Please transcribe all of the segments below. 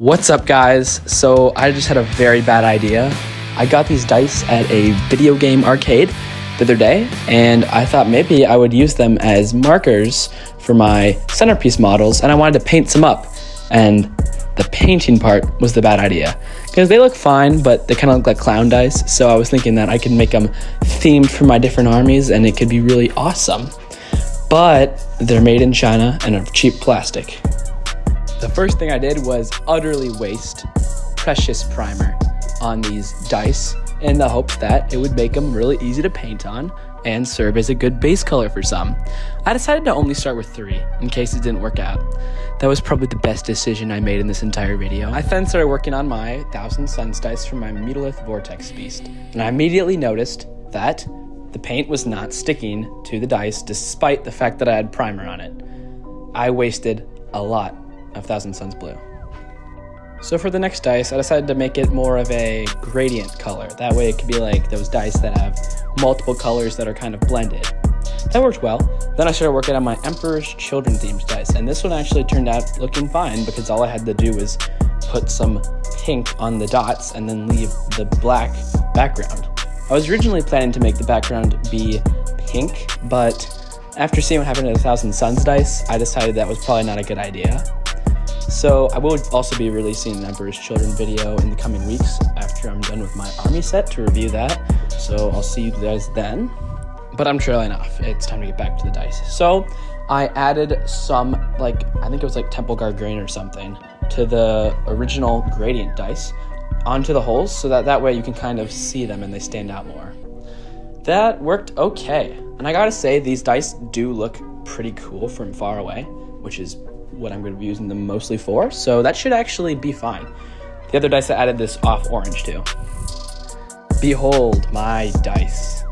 What's up, guys? So I just had a very bad idea. I got these dice at a video game arcade the other day, and I thought maybe I would use them as markers for my centerpiece models, and I wanted to paint some up. And the painting part was the bad idea, because they look fine, but they kind of look like clown dice, so I was thinking that I could make them themed for my different armies, and it could be really awesome. But they're made in China and are cheap plastic. The first thing I did was utterly waste precious primer on these dice in the hopes that it would make them really easy to paint on and serve as a good base color for some. I decided to only start with 3 in case it didn't work out. That was probably the best decision I made in this entire video. I then started working on my 1000 Suns dice from my Megalith Vortex Beast, and I immediately noticed that the paint was not sticking to the dice despite the fact that I had primer on it. I wasted a lot of 1000 Suns blue. So for the next dice, I decided to make it more of a gradient color. That way it could be like those dice that have multiple colors that are kind of blended. That worked well. Then I started working on my Emperor's Children themed dice, and this one actually turned out looking fine because all I had to do was put some pink on the dots and then leave the black background. I was originally planning to make the background be pink, but after seeing what happened to the 1000 Suns dice, I decided that was probably not a good idea. So I will also be releasing an Emperor's Children video in the coming weeks after I'm done with my army set to review that. So I'll see you guys then. But I'm trailing off. It's time to get back to the dice. So I added some, I think it was like Temple Guard grain or something, to the original gradient dice onto the holes so that way you can kind of see them and they stand out more. That worked okay. And I gotta say, these dice do look pretty cool from far away, which is what I'm going to be using them mostly for, so that should actually be fine. The other dice I added this off orange to. Behold my dice.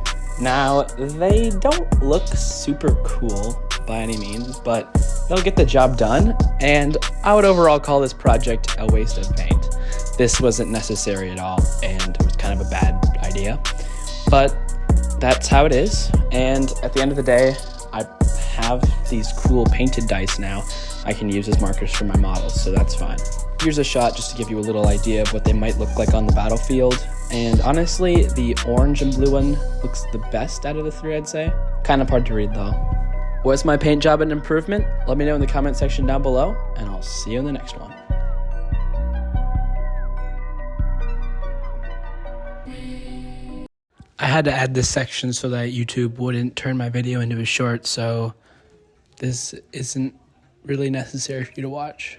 Now, they don't look super cool by any means, but they'll get the job done, and I would overall call this project a waste of paint. This wasn't necessary at all, and it was kind of a bad idea, but that's how it is, and at the end of the day, I have these cool painted dice now I can use as markers for my models, so that's fine. Here's a shot just to give you a little idea of what they might look like on the battlefield, and honestly, the orange and blue one looks the best out of the 3, I'd say. Kind of hard to read though. Was my paint job an improvement? Let me know in the comment section down below, and I'll see you in the next one. I had to add this section so that YouTube wouldn't turn my video into a short, so this isn't really necessary for you to watch.